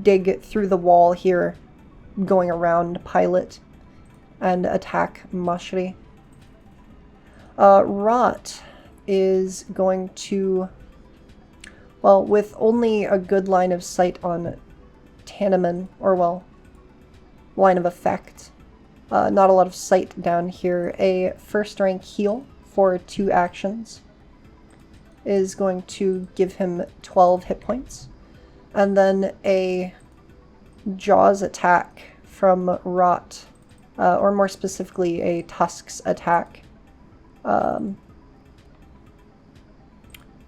dig through the wall here, going around Pilot, and attack Mashri. Rot is going to, well, with only a good line of sight on Tanneman, or well, line of effect, not a lot of sight down here, a first rank heal for 2 actions is going to give him 12 hit points. And then a Jaws attack from Rot, or more specifically a Tusks attack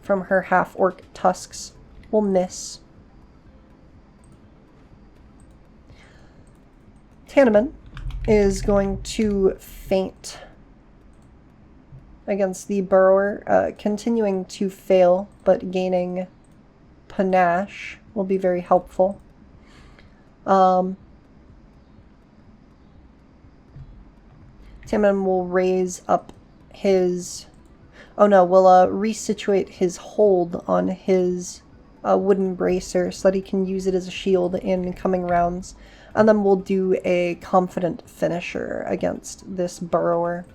from her half-orc tusks will miss. Tanneman is going to feint against the Burrower, continuing to fail, but gaining panache will be very helpful. Tanneman will raise up his... Oh no, we'll resituate his hold on his wooden bracer so that he can use it as a shield in coming rounds. And then we'll do a confident finisher against this Burrower.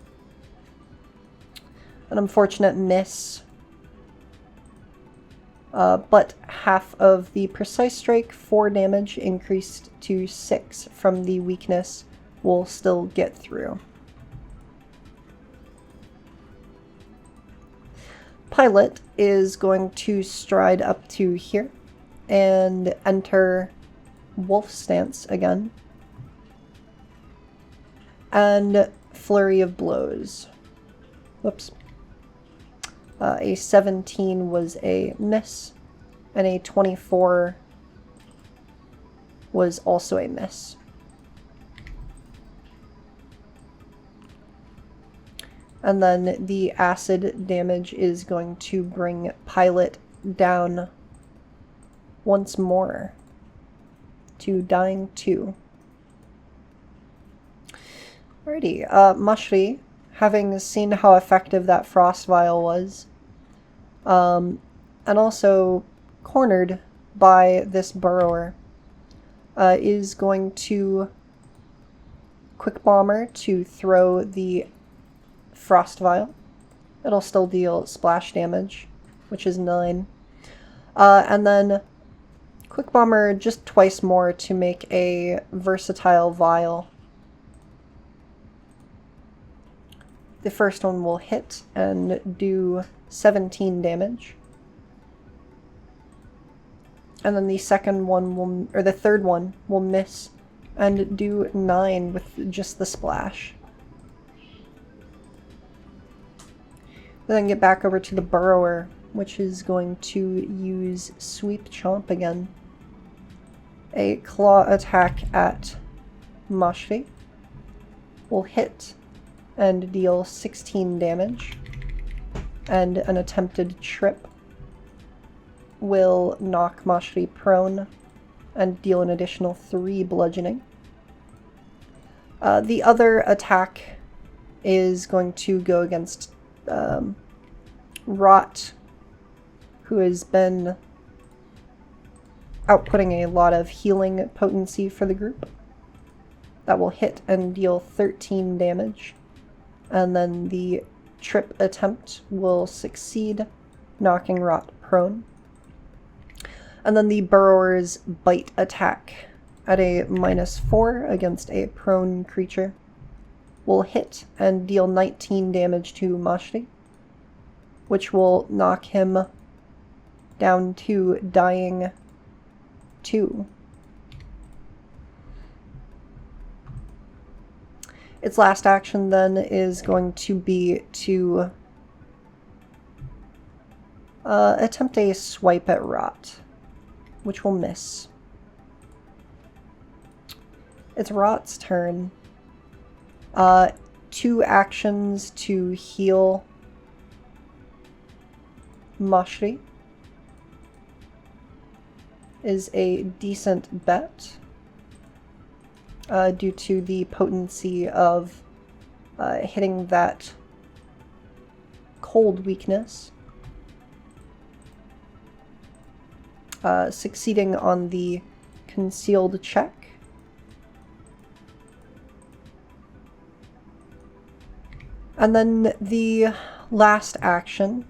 An unfortunate miss. But half of the precise strike, 4 damage, increased to 6 from the weakness, will still get through. Pilot is going to stride up to here and enter Wolf Stance again. And Flurry of Blows. Whoops. A 17 was a miss, and a 24 was also a miss. And then the acid damage is going to bring Pilot down once more to dying 2. Alrighty, Mashri, having seen how effective that Frost Vial was, and also cornered by this Burrower, is going to Quick Bomber to throw the Frost Vial. It'll still deal splash damage, which is 9. And then Quick Bomber just twice more to make a versatile vial. The first one will hit and do 17 damage. And then the second one will, or the third one will miss and do 9 with just the splash. Then get back over to the Burrower, which is going to use Sweep Chomp again. A claw attack at Mashri will hit and deal 16 damage, and an attempted trip will knock Mashri prone and deal an additional 3 bludgeoning. The other attack is going to go against Rot, who has been outputting a lot of healing potency for the group. That will hit and deal 13 damage. And then the trip attempt will succeed, knocking Rot prone. And then the Burrower's bite attack at a -4 against a prone creature will hit and deal 19 damage to Mashri, which will knock him down to dying 2. Its last action then is going to be to attempt a swipe at Rot, which will miss. It's Rot's turn. 2 actions to heal Mashri is a decent bet. Due to the potency of hitting that cold weakness. Succeeding on the concealed check. And then the last action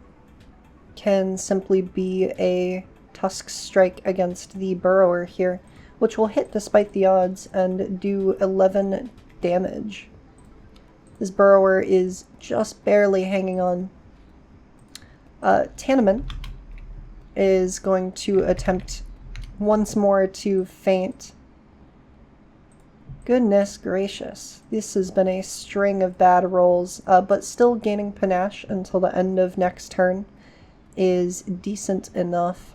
can simply be a Tusk Strike against the Burrower here, which will hit despite the odds and do 11 damage. This Burrower is just barely hanging on. Tanneman is going to attempt once more to feint. Goodness gracious, this has been a string of bad rolls, but still gaining panache until the end of next turn is decent enough.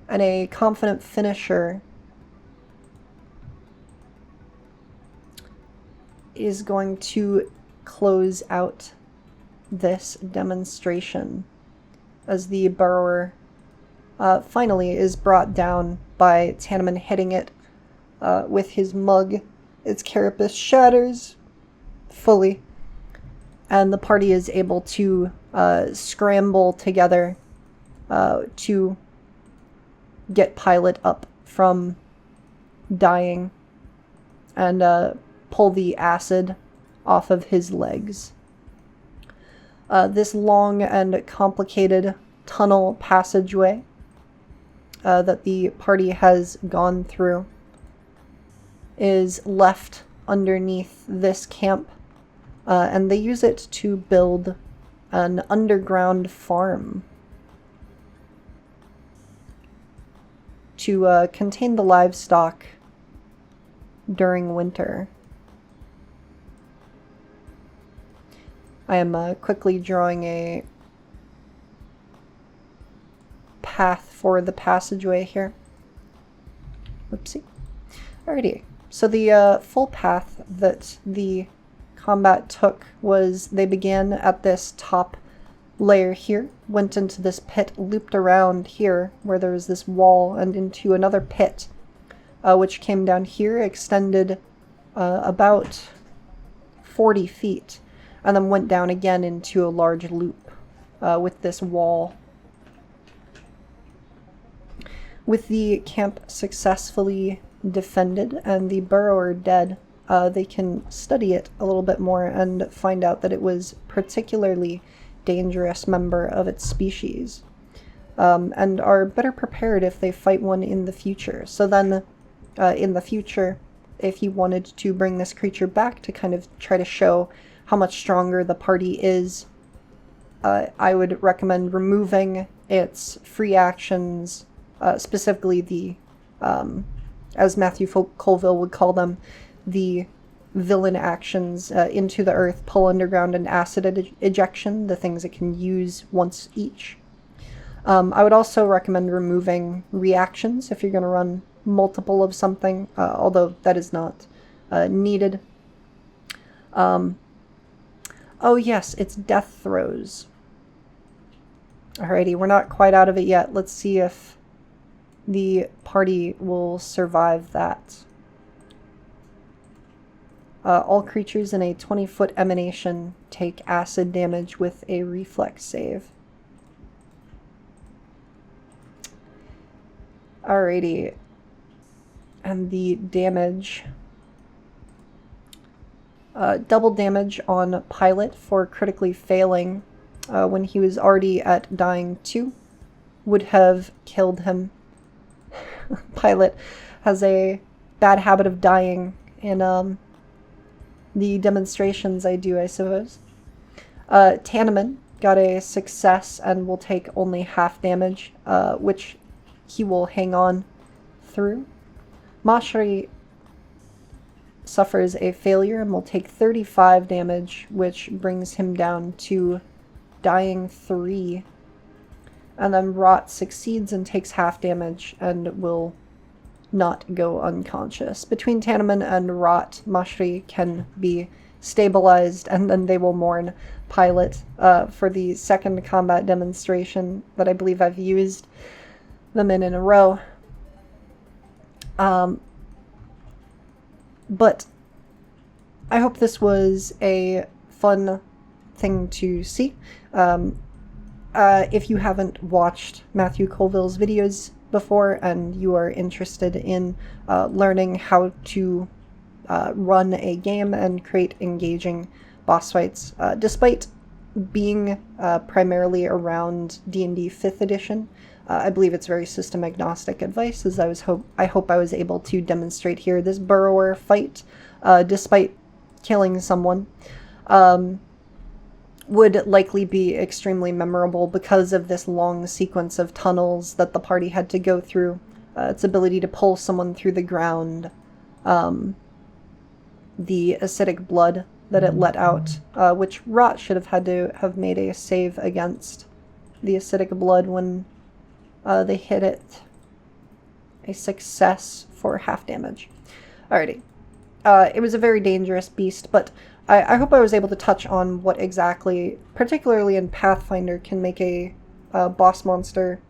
And a confident finisher is going to close out this demonstration as the Burrower finally is brought down by Tanneman hitting it with his mug. Its carapace shatters fully, and the party is able to scramble together to get Pilot up from dying and pull the acid off of his legs. This long and complicated tunnel passageway that the party has gone through is left underneath this camp, and they use it to build an underground farm to contain the livestock during winter. I am quickly drawing a path for the passageway here. Whoopsie. Alrighty. So the full path that the combat took was they began at this top layer here, went into this pit, looped around here where there was this wall, and into another pit, which came down here, extended about 40 feet, and then went down again into a large loop with this wall. With the camp successfully defended and the Burrower dead, they can study it a little bit more and find out that it was particularly dangerous member of its species, and are better prepared if they fight one in the future. So then, in the future, if you wanted to bring this creature back to kind of try to show how much stronger the party is, I would recommend removing its free actions, specifically the, as Matthew Colville would call them, the villain actions, into the earth, pull underground, and acid ejection, the things it can use once each. I would also recommend removing reactions if you're going to run multiple of something, although that is not needed. Oh yes, it's death throws. Alrighty, we're not quite out of it yet. Let's see if the party will survive that. All creatures in a 20-foot emanation take acid damage with a reflex save. Alrighty. And the damage. Double damage on Pilot for critically failing when he was already at dying 2 would have killed him. Pilot has a bad habit of dying in the demonstrations I do, I suppose. Tanneman got a success and will take only half damage, which he will hang on through. Mashri suffers a failure and will take 35 damage, which brings him down to dying 3. And then Rot succeeds and takes half damage and will not go unconscious. Between Tanneman and Rot, Mashri can be stabilized, and then they will mourn Pilot for the second combat demonstration that I believe I've used them in a row. But I hope this was a fun thing to see. If you haven't watched Matthew Colville's videos before and you are interested in learning how to run a game and create engaging boss fights, despite being primarily around D&D 5th edition, I believe it's very system agnostic advice, as I hope I was able to demonstrate here. This Burrower fight, despite killing someone, would likely be extremely memorable because of this long sequence of tunnels that the party had to go through, its ability to pull someone through the ground, the acidic blood that it let out, which Rot should have had to have made a save against the acidic blood when they hit it. A success for half damage. Alrighty. It was a very dangerous beast, but I hope I was able to touch on what exactly, particularly in Pathfinder, can make a boss monster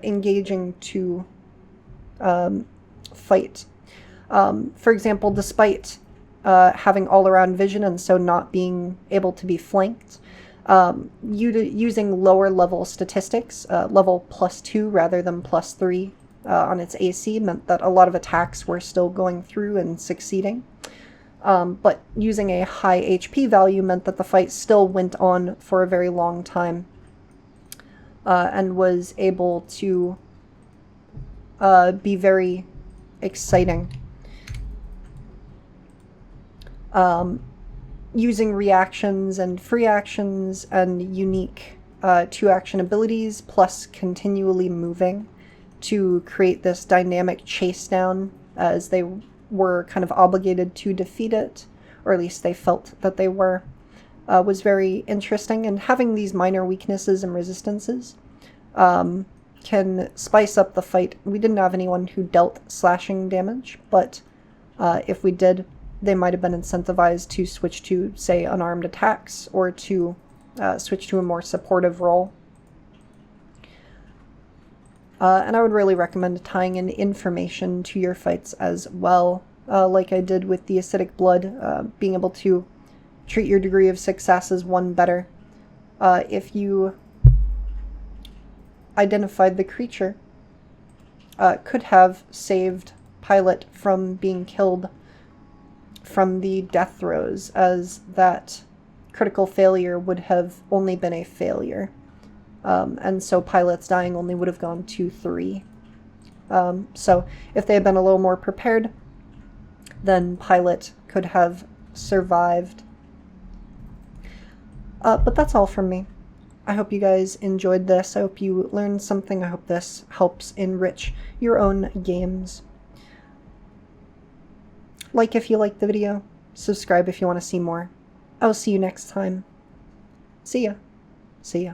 engaging to fight. For example, despite having all-around vision and so not being able to be flanked, using lower level statistics, level +2 rather than +3 on its AC, meant that a lot of attacks were still going through and succeeding. But using a high HP value meant that the fight still went on for a very long time, and was able to be very exciting. Using reactions and free actions and unique 2-action abilities, plus continually moving to create this dynamic chase down, as they were kind of obligated to defeat it, or at least they felt that they were, was very interesting. And having these minor weaknesses and resistances can spice up the fight. We didn't have anyone who dealt slashing damage, but if we did, they might have been incentivized to switch to, say, unarmed attacks, or to switch to a more supportive role. And I would really recommend tying in information to your fights as well, like I did with the acidic blood, being able to treat your degree of success as one better. If you identified the creature, could have saved Pilot from being killed from the death throes, as that critical failure would have only been a failure. And so Pilot's dying only would have gone to 3. So if they had been a little more prepared, then Pilot could have survived. But that's all from me. I hope you guys enjoyed this. I hope you learned something. I hope this helps enrich your own games. Like if you liked the video. Subscribe if you want to see more. I'll see you next time. See ya. See ya.